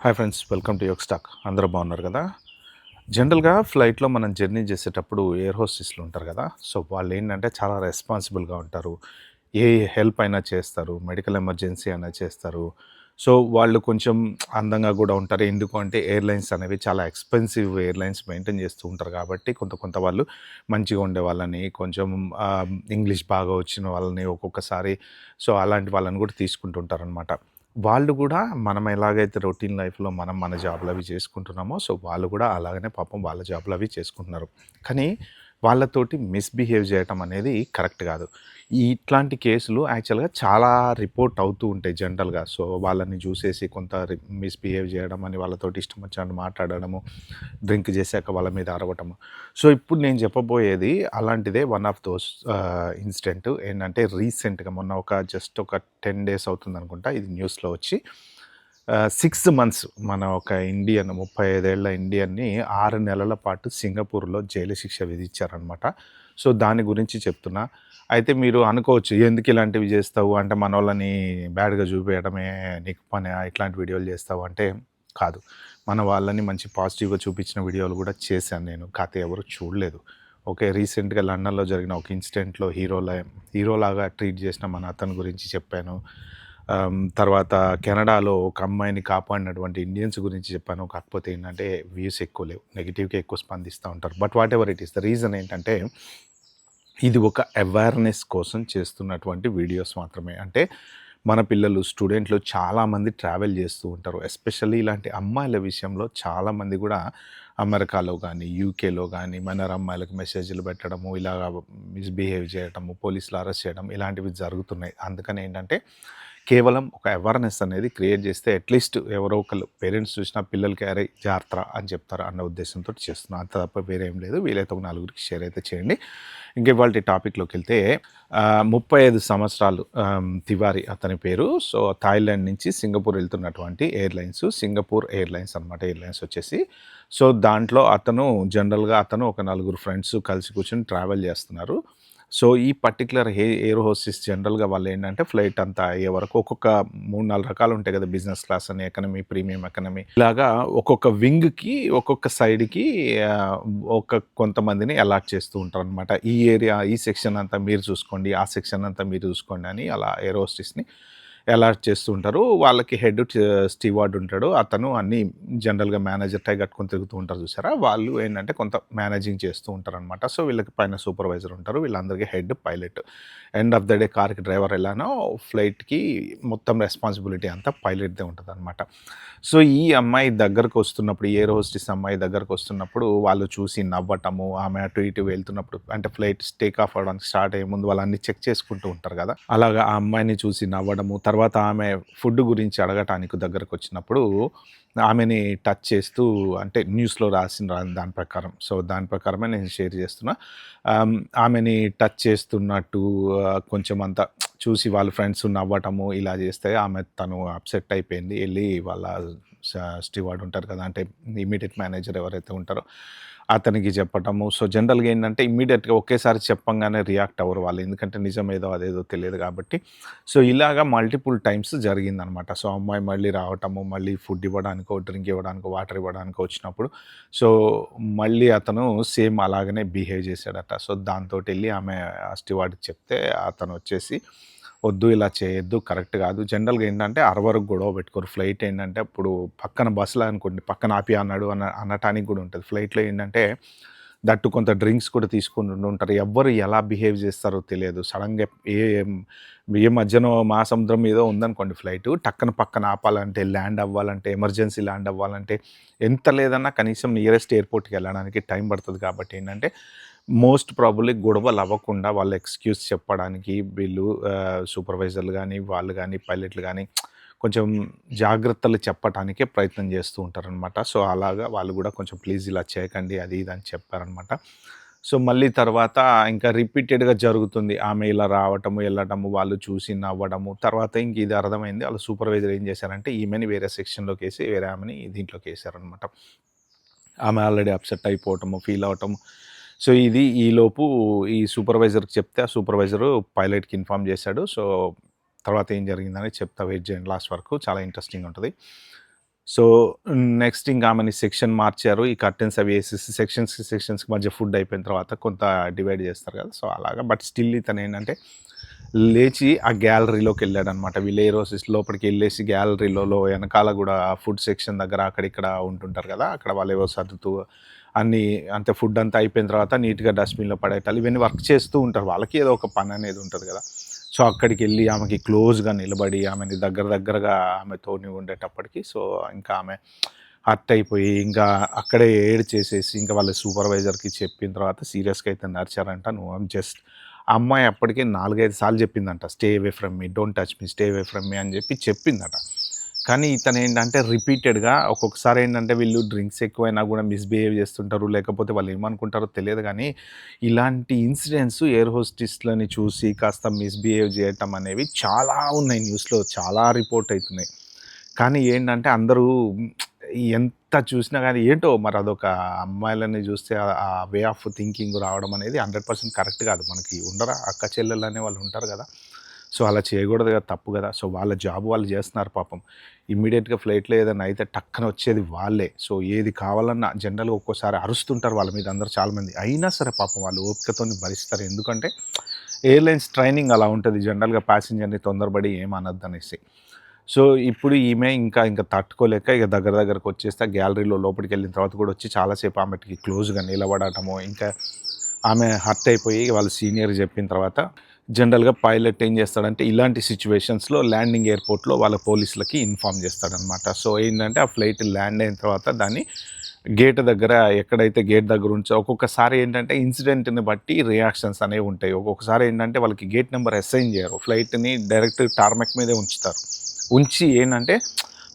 Hi friends, welcome to యోగ్ స్టాక్. అందరూ బాగున్నారు కదా? జనరల్గా ఫ్లైట్లో మనం జర్నీ చేసేటప్పుడు ఎయిర్ హోస్టెస్లు ఉంటారు కదా. సో వాళ్ళు ఏంటంటే చాలా రెస్పాన్సిబుల్గా ఉంటారు. ఏ హెల్ప్ అయినా చేస్తారు, మెడికల్ ఎమర్జెన్సీ అయినా చేస్తారు. సో వాళ్ళు కొంచెం అందంగా కూడా ఉంటారు. ఎందుకు అంటే ఎయిర్లైన్స్ అనేవి చాలా ఎక్స్పెన్సివ్ ఎయిర్లైన్స్ మెయింటైన్ చేస్తూ ఉంటారు కాబట్టి కొంత వాళ్ళు మంచిగా ఉండే వాళ్ళని, కొంచెం ఇంగ్లీష్ బాగా వచ్చిన వాళ్ళని ఒక్కొక్కసారి సో అలాంటి వాళ్ళని కూడా తీసుకుంటుంటారనమాట. వాళ్ళు గూడా మనం ఎలాగైతే రొటీన్ లైఫ్‌లో మనం మన జాబ్‌లవి చేసుకుంటున్నామో, సో వాళ్ళు గూడా అలాగనే పాపం వాళ్ళ జాబ్‌లవి చేసుకుంటున్నారు. కానీ వాళ్ళతోటి మిస్‌బిహేవ్ జేయటం అనేది కరెక్ట్ గాదు. ఇట్లాంటి కేసులు యాక్చువల్‌గా చాలా రిపోర్ట్ అవుతూ ఉంటాయి జనరల్‌గా. సో వాళ్ళని జూసేసి కొంత మిస్‌బిహేవ్ జేయడం అని వాళ్ళతోటి ఇష్టం వచ్చినట్టు మాట్లాడడము, డ్రింక్ జేశాక వాళ్ళ మీద అరవటము. సో ఇప్పుడు నేను చెప్పబోయేది అలాంటిదే వన్ ఆఫ్ దోస్ ఇన్సిడెంట్. ఏంటంటే రీసెంట్‌గా మొన్న జస్ట్ ఒక 10 డేస్ అవుతుందనుకుంటా ఇది న్యూస్‌లో వచ్చి 6 మంత్స్ మన ఒక ఇండియన్ 35 ఏళ్ల ఇండియన్‌ని 6 నెలల పాటు సింగపూర్‌లో జైలు శిక్ష విధించారనమాట. సో దాని గురించి చెప్తున్నా. అయితే మీరు అనుకోవచ్చు, ఎందుకు ఇలాంటివి చేస్తావు అంటే మనోళ్ళని బ్యాడ్‌గా చూపియడమే నీకు పనా, ఇట్లాంటి వీడియోలు చేస్తావు అంటే కాదు. మన వాళ్ళని మంచి పాజిటివ్‌గా చూపించిన వీడియోలు కూడా చేశాను నేను. కాకపోతే ఎవరు చూడలేదు. ఓకే. రీసెంట్‌గా లండన్‌లో జరిగిన ఒక ఇన్సిడెంట్‌లో హీరోలాగా ట్రీట్ చేసిన మన అతని గురించి చెప్పాను. తర్వాత కెనడాలో ఒక అమ్మాయిని కాపాడినటువంటి ఇండియన్స్ గురించి చెప్పాను. కాకపోతే ఏంటంటే వ్యూస్ ఎక్కువ లేవు. నెగెటివ్‌కే ఎక్కువ స్పందిస్తా ఉంటారు. But whatever it is, the reason ఏంటంటే ఇది ఒక అవేర్‌నెస్ కోసం చేస్తున్నటువంటి వీడియోస్ మాత్రమే. అంటే మన పిల్లలు, స్టూడెంట్లు చాలామంది ట్రావెల్ చేస్తూ ఉంటారు. ఎస్పెషల్లీ ఇలాంటి అమ్మాయిల విషయంలో చాలామంది గూడా అమెరికాలో గానీ, యూకేలో గానీ మైనర్ అమ్మాయిలకు మెసేజ్‌లు పెట్టడము, ఇలాగ మిస్‌బిహేవ్ చేయటము, పోలీసులు అరెస్ట్ చేయడం ఇలాంటివి జరుగుతున్నాయి. అందుకని ఏంటంటే కేవలం ఒక అవేర్‌నెస్ అనేది క్రియేట్ చేస్తే అట్‌లీస్ట్ ఎవరో ఒకళ్ళు పేరెంట్స్ చూసినా పిల్లలకి అరే జాగ్రత్త అని చెప్తారు అన్న ఉద్దేశంతోటి చేస్తున్నా. అంత తప్ప వేరే ఏం లేదు. వీలైతే ఒక నలుగురికి షేర్ అయితే చేయండి. ఇంక ఇవాల్టి టాపిక్‌లోకెళ్తే 35 సంవత్సరాలు తివారీ అతని పేరు. సో థాయిలాండ్ నుంచి సింగపూర్ వెళ్తున్నటువంటి సింగపూర్ ఎయిర్లైన్స్ అనమాట. ఎయిర్లైన్స్ వచ్చేసి. సో దాంట్లో జనరల్‌గా ఒక నలుగురు ఫ్రెండ్స్ కలిసి కూర్చొని ట్రావెల్ చేస్తున్నారు. సో ఈ పర్టిక్యులర్ ఎయిర్ హోస్టెస్ జనరల్‌గా వాళ్ళేంటంటే ఫ్లైట్ అంతా అయ్యే వరకు ఒక్కొక్క 3, 4 రకాలు ఉంటాయి కదా! బిజినెస్ క్లాస్ అని, ఎకానమీ, ప్రీమియం ఎకానమీ ఇలాగా ఒక్కొక్క వింగ్‌కి, ఒక్కొక్క సైడ్‌కి కొంతమందిని అలాట్ చేస్తూ ఉంటారనమాట. ఈ సెక్షన్ అంతా మీరు చూసుకోండి, ఆ సెక్షన్ అంతా మీరు చూసుకోండి అని అలా ఎయిర్ హోస్టెస్‌ని అలాట్ చేస్తూ ఉంటారు. వాళ్ళకి హెడ్ స్టీవార్డ్ ఉంటాడు. అతను అన్నీ జనరల్‌గా మేనేజర్ టై కట్టుకొని తిరుగుతూ ఉంటారు చూసారా? వాళ్ళు ఏంటంటే కొంత మేనేజింగ్ చేస్తూ ఉంటారనమాట. సో వీళ్ళకి పైన సూపర్వైజర్ ఉంటారు. వీళ్ళందరికీ head pilot. End of the day కార్‌కి డ్రైవర్ ఎలానో ఫ్లైట్‌కి మొత్తం రెస్పాన్సిబిలిటీ అంతా పైలట్‌దే ఉంటదనమాట. సో ఈ అమ్మాయి దగ్గరకొస్తున్నప్పుడు, ఎయిర్ హోస్టెస్ అమ్మాయి దగ్గరకొస్తున్నప్పుడు వాళ్ళు చూసి నవ్వటము, ఆమె అటు ఇటు వెళ్తున్నప్పుడు అంటే ఫ్లైట్ టేక్ ఆఫ్ అవ్వడానికి స్టార్ట్ అయ్యే ముందు వాళ్ళన్నీ చెక్ చేసుకుంటూ ఉంటారు కదా! అలాగా ఆ అమ్మాయిని చూసి నవ్వడము, తర్వాత ఆమె ఫుడ్ గురించి అడగటానికి దగ్గరకొచ్చినప్పుడు ఆమెని టచ్ చేస్తూ అంటే న్యూస్‌లో రాసిన దాని ప్రకారం. సో దాని ప్రకారమే నేను షేర్ చేస్తున్నా. ఆమెని టచ్ చేస్తున్నట్టు కొంచెం అంతా చూసి వాళ్ళ ఫ్రెండ్స్ నవ్వటము ఇలా చేస్తే తను అప్సెట్ అయిపోయింది. ఎళ్లి వాళ్ళ స స్టీవార్డ్ ఉంటారు కదా! అంటే ఇమ్మీడియేట్ మేనేజర్ ఎవరైతే ఉంటారో అతనికి చెప్పటము. సో జనరల్‌గా ఏంటంటే ఇమ్మీడియేట్‌గా ఒకేసారి చెప్పంగానే రియాక్ట్ అవ్వరు వాళ్ళు. ఎందుకంటే నిజమేదో అదేదో తెలియదు కాబట్టి. సో ఇలాగా మల్టిపుల్ టైమ్స్ జరిగిందనమాట. సో అమ్మాయి మళ్ళీ రావటము, మళ్ళీ ఫుడ్ ఇవ్వడానికో, డ్రింక్ ఇవ్వడానికో, వాటర్ ఇవ్వడానికో వచ్చినప్పుడు సో మళ్ళీ అతను సేమ్ అలాగనే బిహేవ్ చేశాడట. సో దాంతోటెళ్ళి ఆమె స్టీవార్డ్‌కి చెప్తే అతనొచ్చేసి వద్దు ఇలా చేయొద్దు, కరెక్ట్ కాదు. జనరల్‌గా ఏంటంటే అరవరకు గొడవ పెట్టుకోరు. ఫ్లైట్ ఏంటంటే ఇప్పుడు పక్కన బస్సులో అనుకోండి, పక్కన ఆపి అన్నాడు అనటానికి కూడా ఉంటది. ఫ్లైట్‌లో ఏంటంటే దట్టు కొంత డ్రింక్స్ కూడా తీసుకొని ఉండుంటారు. ఎవ్వరు ఎలా బిహేవ్ చేస్తారో తెలియదు. సడెన్‌గా ఏ ఏ మధ్యలో మహాసముద్రం మీదో ఉందనుకోండి ఫ్లైటు, టక్కన పక్కన ఆపాలంటే, ల్యాండ్ అవ్వాలంటే, ఎమర్జెన్సీ ల్యాండ్ అవ్వాలంటే ఎంత లేదన్నా కనీసం నియరెస్ట్ ఎయిర్‌పోర్ట్‌కెళ్ళడానికి టైం పడతది కాబట్టి ఏంటంటే మోస్ట్ ప్రాబబ్లీ గొడవలవ్వకుండా వాళ్ళు ఎక్స్‌క్యూజ్ చెప్పడానికి వీళ్ళు సూపర్వైజర్‌లు గానీ, వాళ్ళు గానీ, పైలట్‌లు గానీ కొంచెం జాగ్రత్తలు చెప్పటానికే ప్రయత్నం చేస్తూ ఉంటారనమాట. సో అలాగా వాళ్ళు గూడా కొంచెం ప్లీజ్ ఇలా చేయకండి అది ఇది అని చెప్పారనమాట. సో మళ్ళీ తర్వాత ఇంకా రిపీటెడ్‌గా జరుగుతుంది. ఆమె ఇలా రావటము, ఎళ్ళటము, వాళ్ళు చూసి నవ్వడము. తర్వాత ఇంక ఇది అర్థమైంది. ఆళ్ళ సూపర్వైజర్ ఏం చేశారంటే ఈమెని వేరే సెక్షన్‌లోకేసి వేరే ఆమెని దీంట్లోకేసారనమాట. ఆమె ఆల్రెడీ అప్‌సెట్ అయిపోవటము, ఫీల్ అవ్వటము. సో ఈలోపు ఈ సూపర్వైజర్‌కి చెప్తే ఆ సూపర్వైజరు పైలట్‌కి ఇన్ఫార్మ్ చేశాడు. సో తర్వాత ఏం జరిగిందనేది చెప్తా, వెయిట్ చేయండి లాస్ట్ వరకు. చాలా ఇంట్రెస్టింగ్ ఉంటది. సో, నెక్స్ట్ ఇంక ఆమెని సెక్షన్ మార్చారు. ఈ కర్టెన్స్ అవి ఏసేసి సెక్షన్స్‌కి మధ్య ఫుడ్ అయిపోయిన తర్వాత కొంత డివైడ్ చేస్తారు కదా! సో, అలాగా బట్ స్టిల్ ఇతనేంటంటే లేచి ఆ గ్యాలరీలోకెళ్ళాడనమాట. వీళ్ళు ఎయిర్ హోస్టెస్ లోపలికెళ్ళేసి గ్యాలరీలో వెనకాల గూడా ఫుడ్ సెక్షన్ దగ్గర అక్కడ ఇక్కడ ఉంటుంటారు కదా! అక్కడ వాళ్ళేవో సర్దుతూ అన్నీ అంటే ఫుడ్ అంతా అయిపోయిన తర్వాత నీట్‌గా డస్ట్‌బిన్‌లో పడేయాలి. ఇవన్నీ వర్క్ చేస్తూ ఉంటారు. వాళ్ళకి ఏదో ఒక పని అనేది ఉంటది కదా! సో, అక్కడికెళ్ళి ఆమెకి క్లోజ్‌గా నిలబడి ఆమెని దగ్గరగా ఆమెతోని ఉండేటప్పటికి సో, ఇంకా ఆమె హర్ట్ అయిపోయి ఇంకా అక్కడే ఏడ్చేసేసి ఇంకా వాళ్ళ సూపర్వైజర్‌కి చెప్పిన తర్వాత సీరియస్‌గా అయితే నరిచారంట. నువ్వు జస్ట్ ఆ అమ్మాయి అప్పటికే 4, 5 సార్లు చెప్పిందంట. Stay away from me, don't touch me, stay away from me అని చెప్పి చెప్పిందట. కానీ ఇతనేంటంటే రిపీటెడ్‌గా ఒక్కొక్కసారి ఏంటంటే వీళ్ళు డ్రింక్స్ ఎక్కువైనా గూడా మిస్‌బిహేవ్ చేస్తుంటారు. లేకపోతే వాళ్ళు ఏమనుకుంటారో తెలియదు గానీ, ఇలాంటి ఇన్సిడెంట్స్ ఎయిర్ హోస్టెస్‌లని చూసి కాస్త మిస్‌బిహేవ్ చేయటం అనేవి చాలా ఉన్నాయి న్యూస్‌లో. చాలా రిపోర్ట్ అయితున్నాయి. కానీ ఏంటంటే అందరూ ఎంత చూసినా గానీ ఏంటో మరి అదొక అమ్మాయిలని చూస్తే ఆ వే ఆఫ్ థింకింగ్ రావడం అనేది 100% కరెక్ట్ కాదు. మనకి ఉండరా అక్క చెల్లెలు అనే వాళ్ళు ఉంటారు కదా! సో, అలా చేయకూడదు కదా! తప్పు కదా! సో, వాళ్ళ జాబ్ వాళ్ళు చేస్తున్నారు పాపం. ఇమ్మీడియేట్‌గా ఫ్లైట్‌లో ఏదైనా అయితే టక్కన వచ్చేది వాళ్ళే. సో, ఏది కావాలన్నా జనరల్‌గా ఒక్కోసారి అరుస్తుంటారు వాళ్ళ మీద అందరూ చాలామంది. అయినా సరే పాపం వాళ్ళు ఓపికతోని భరిస్తారు. ఎందుకంటే ఎయిర్‌లైన్స్ ట్రైనింగ్ అలా ఉంటది. జనరల్‌గా ప్యాసింజర్‌ని తొందరపడి ఏమనొద్దనేసి. సో, ఇప్పుడు ఈమె ఇంకా తట్టుకోలేక ఇక దగ్గరకొచ్చేస్తే గ్యాలరీలో లోపలికెళ్ళిన తర్వాత కూడా వచ్చి చాలా సేపు ఆమెకి క్లోజ్‌గా నిలబడటము, ఇంకా ఆమె హర్ట్ అయిపోయి వాళ్ళ సీనియర్‌కి చెప్పిన తర్వాత జనరల్‌గా పైలట్ ఏం చేస్తాడంటే ఇలాంటి సిట్యుయేషన్స్‌లో ల్యాండింగ్ ఎయిర్‌పోర్ట్‌లో వాళ్ళ పోలీసులకి ఇన్ఫార్మ్ చేస్తాడనమాట. సో, ఏంటంటే ఆ ఫ్లైట్ ల్యాండ్ అయిన తర్వాత దాన్ని గేట్ దగ్గర ఎక్కడైతే గేట్ దగ్గర ఉంచో ఒక్కొక్కసారి ఏంటంటే ఇన్సిడెంట్‌ని బట్టి రియాక్షన్స్ అనేవి ఉంటాయి. ఒక్కొక్కసారి ఏంటంటే వాళ్ళకి గేట్ నంబర్ అసైన్ చేయరు. ఫ్లైట్‌ని డైరెక్ట్ టార్మాక్ మీదే ఉంచుతారు. ఉంచి ఏంటంటే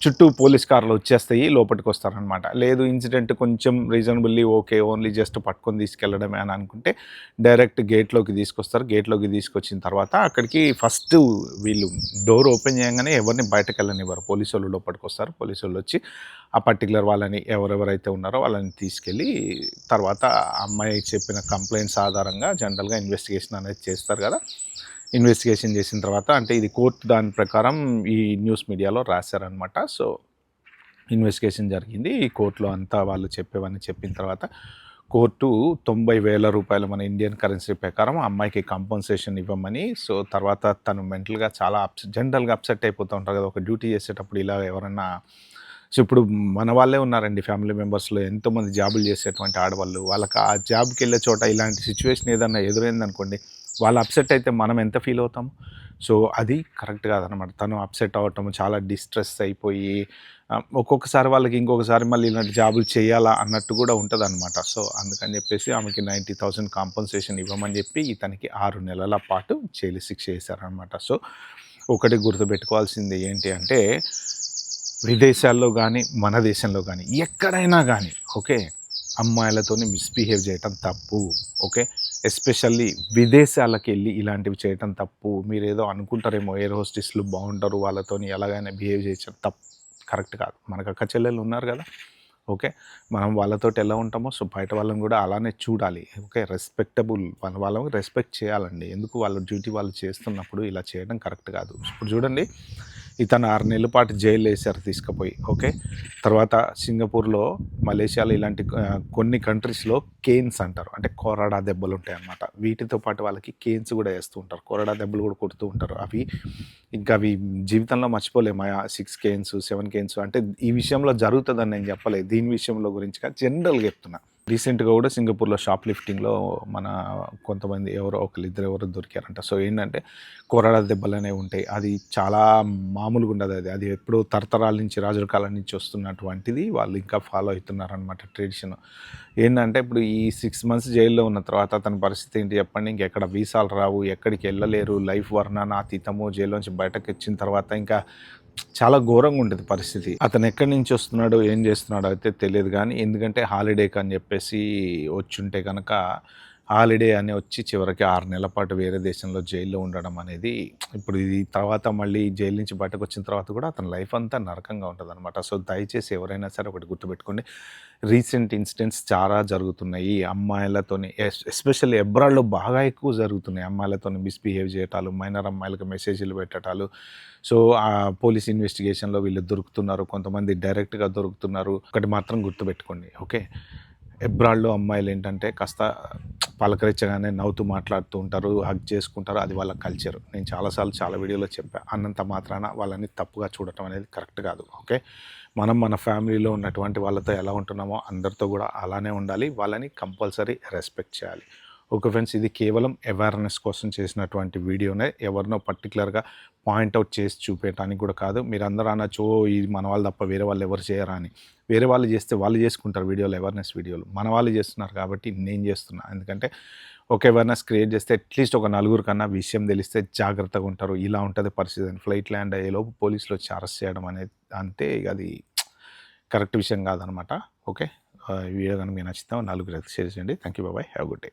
చుట్టూ పోలీస్ కార్లు వచ్చేస్తాయి లోపలికొస్తారనమాట. లేదు ఇన్సిడెంట్ కొంచెం రీజనబుల్లీ ఓకే. ఓన్లీ జస్ట్ పట్టుకొని తీసుకెళ్ళడమే అని అనుకుంటే డైరెక్ట్ గేట్‌లోకి తీసుకొస్తారు. గేట్‌లోకి తీసుకొచ్చిన తర్వాత అక్కడికి ఫస్ట్ వీళ్ళు డోర్ ఓపెన్ చేయంగానే ఎవరిని బయటకెళ్ళనివ్వరు. పోలీసోళ్ళు లోపలికొస్తారు. పోలీసోళ్ళొచ్చి ఆ పర్టిక్యులర్ వాళ్ళని ఎవరెవరైతే ఉన్నారో వాళ్ళని తీసుకెళ్ళి తర్వాత అమ్మాయి చెప్పిన కంప్లెయింట్స్ ఆధారంగా జనరల్‌గా ఇన్వెస్టిగేషన్ అనేది చేస్తారు కదా! ఇన్వెస్టిగేషన్ చేసిన తర్వాత అంటే ఇది కోర్ట్ దాని ప్రకారం ఈ న్యూస్ మీడియాలో రాశారనమాట. సో, ఇన్వెస్టిగేషన్ జరిగింది. ఈ కోర్ట్‌లో అంతా వాళ్ళు చెప్పేవన్నీ చెప్పిన తర్వాత కోర్టు రూ. 90,000 మన ఇండియన్ కరెన్సీ ప్రకారం ఆ అమ్మాయికి కాంపెన్సేషన్ ఇవ్వమని సో, తర్వాత తను మెంటల్‌గా చాలా జనరల్‌గా అప్సెట్ అయిపోతూ ఉంటారు కదా! ఒక డ్యూటీ చేసేటప్పుడు ఇలా ఎవరన్నా సో, ఇప్పుడు మన వాళ్ళే ఉన్నారండి ఫ్యామిలీ మెంబర్స్‌లో ఎంతోమంది జాబులు చేసేటువంటి ఆడవాళ్ళు. వాళ్ళకి ఆ జాబ్‌కెళ్ళే చోట ఇలాంటి సిట్యుయేషన్ ఏదన్నా ఎదురైందనుకోండి, వాళ్ళు అప్సెట్ అయితే మనం ఎంత ఫీల్ అవుతాం? సో, అది కరెక్ట్ కాదనమాట. తను అప్సెట్ అవ్వటం, చాలా డిస్ట్రెస్ అయిపోయి ఒక్కొక్కసారి వాళ్ళకి ఇంకొకసారి మళ్ళీ ఇలాంటి జాబులు చేయాలా అన్నట్టు కూడా ఉంటదనమాట. సో, అందుకని చెప్పేసి ఆమెకి 90,000 కాంపెన్సేషన్ ఇవ్వమని చెప్పి ఇతనికి 6 నెలల పాటు జైలు శిక్ష ఏశారనమాట. సో, ఒకటి గుర్తుపెట్టుకోవాల్సింది ఏంటి అంటే విదేశాల్లో గానీ, మన దేశంలో గానీ, ఎక్కడైనా గానీ ఓకే. అమ్మాయిలతోని మిస్‌బిహేవ్ జేయటం తప్పు. ఓకే. ఎస్పెషల్లీ విదేశాలకెళ్ళి ఇలాంటివి చేయటం తప్పు. మీరేదో అనుకుంటారేమో ఎయిర్ హోస్టెస్‌లు బావుంటారు. వాళ్ళతోని ఎలాగైనా బిహేవ్ చేయొచ్చు కరెక్ట్ కాదు. మనకు అక్క చెల్లెలు ఉన్నారు గదా! ఓకే. మనం వాళ్ళతోటి ఎలా ఉంటామో సో, బయట వాళ్ళని గూడా అలానే చూడాలి. ఓకే. రెస్పెక్టబుల్ వాళ్ళని రెస్పెక్ట్ చేయాలండి. ఎందుకు వాళ్ళ డ్యూటీ వాళ్ళు చేస్తున్నప్పుడు ఇలా చేయడం కరెక్ట్ కాదు. ఇప్పుడు చూడండి ఇతను 6 నెలల పాటు జైల్లో ఏశారు తీసుకుపోయి. ఓకే. తర్వాత సింగపూర్‌లో, మలేషియాలో ఇలాంటి కొన్ని కంట్రీస్‌లో కేన్స్ అంటారు. అంటే కొరడా దెబ్బలుంటాయన్నమాట. వీటితో పాటు వాళ్ళకి కేన్స్ గూడా ఏస్తూ ఉంటారు. కొరడా దెబ్బలు గూడా కొడుతూ ఉంటారు. అవి జీవితంలో మర్చిపోలేము. 6 కేన్స్, 7 కేన్స్ అంటే ఈ విషయంలో జరుగుతదని నేను చెప్పలేదు. దీని విషయంలో గురించి కాదు జనరల్‌గా చెప్తున్నా. రీసెంట్‌గా గూడా సింగపూర్‌లో షాప్‌లిఫ్టింగ్‌లో మన కొంతమంది ఎవరో ఇద్దరెవరో దొరికారంట. సో, ఏంటంటే కొరడా దెబ్బలనేవి ఉంటాయి. అది చాలా మామూలుగుండదది. అది ఎప్పుడో తరతరాల నుంచి రాజుల కాలం నుంచి వస్తున్నటువంటిది వాళ్ళు ఇంకా ఫాలో అవుతున్నారనమాట ట్రెడిషన్. ఏంటంటే ఇప్పుడు ఈ 6 మంత్స్ జైల్‌లో ఉన్న తర్వాత అతని పరిస్థితి ఏంటి చెప్పండి? ఇంకెక్కడ వీసాలు రావు, ఎక్కడికెళ్ళలేరు, లైఫ్ వర్ణనాతీతము. జైల్లోంచి బయటకొచ్చిన తర్వాత ఇంకా చాలా ఘోరంగా ఉంటది పరిస్థితి. అతను ఎక్కడి నుంచి వస్తున్నాడో, ఏం చేస్తున్నాడో అయితే తెలియదు గానీ, ఎందుకంటే హాలిడేకి అని చెప్పేసి వచ్చుంటే గనక హాలిడే అని వచ్చి చివరికి 6 నెలల పాటు వేరే దేశంలో జైల్లో ఉండడం అనేది ఇప్పుడు ఇది తర్వాత మళ్ళీ జైలు నుంచి బయటకొచ్చిన తర్వాత కూడా అతని లైఫ్ అంతా నరకంగా ఉంటదనమాట. సో, దయచేసి ఎవరైనా సరే ఒకటి గుర్తుపెట్టుకోండి. రీసెంట్ ఇన్సిడెంట్స్ చాలా జరుగుతున్నాయి. అమ్మాయిలతోని ఎస్పెషల్లీ అబ్రాడ్‌లో బాగా ఎక్కువ జరుగుతున్నాయి. అమ్మాయిలతోని మిస్‌బిహేవ్ చేయటాలు, మైనర్ అమ్మాయిలకి మెసేజ్‌లు పెట్టటాలు. సో, పోలీస్ ఇన్వెస్టిగేషన్‌లో వీళ్ళు దొరుకుతున్నారు. కొంతమంది డైరెక్ట్‌గా దొరుకుతున్నారు. ఒకటి మాత్రం గుర్తుపెట్టుకోండి. ఓకే. అబ్రాడ్‌లో అమ్మాయిలేంటంటే కాస్త పలకరించగానే నవ్వుతూ మాట్లాడుతూ ఉంటారు. హగ్ చేసుకుంటారు. అది వాళ్ళ కల్చర్. నేను చాలా సార్లు చాలా వీడియోలో చెప్పా. అన్నంత మాత్రాన వాళ్ళని తప్పుగా చూడటం అనేది కరెక్ట్ కాదు. ఓకే. మనం మన ఫ్యామిలీలో ఉన్నటువంటి వాళ్ళతో ఎలా ఉంటున్నామో అందరితో కూడా అలానే ఉండాలి. వాళ్ళని కంపల్సరీ రెస్పెక్ట్ చేయాలి. ఓకే ఫ్రెండ్స్, ఇది కేవలం అవేర్‌నెస్ కోసం చేసినటువంటి వీడియోనే. ఎవరినో పర్టిక్యులర్‌గా పాయింట్ ఔట్ చేసి చూపేయటానికి కూడా కాదు. మీరందరూ అనొచ్చు, ఓహ్! ఇది మన వాళ్ళు తప్ప వేరే వాళ్ళు ఎవరు చేయరా అని. వేరే వాళ్ళు చేస్తే వాళ్ళు చేసుకుంటారు వీడియోలు, అవేర్‌నెస్ వీడియోలు. మన వాళ్ళు చేస్తున్నారు కాబట్టి నేను చేస్తున్నా. ఎందుకంటే ఒక అవేర్‌నెస్ క్రియేట్ చేస్తే అట్‌లీస్ట్ ఒక నలుగురికన్నా విషయం తెలిస్తే జాగ్రత్తగా ఉంటారు. ఇలా ఉంటది పరిస్థితి అని. ఫ్లైట్ ల్యాండ్ అయ్యేలోపు పోలీసులు వచ్చి అరెస్ట్ చేయడం అనేది అంటే ఇక అది కరెక్ట్ విషయం కాదనమాట. ఓకే. ఈ వీడియో కనుక మీకు నచ్చితే నలుగురికి షేర్ చేయండి. Thank you. By by. Have a good day.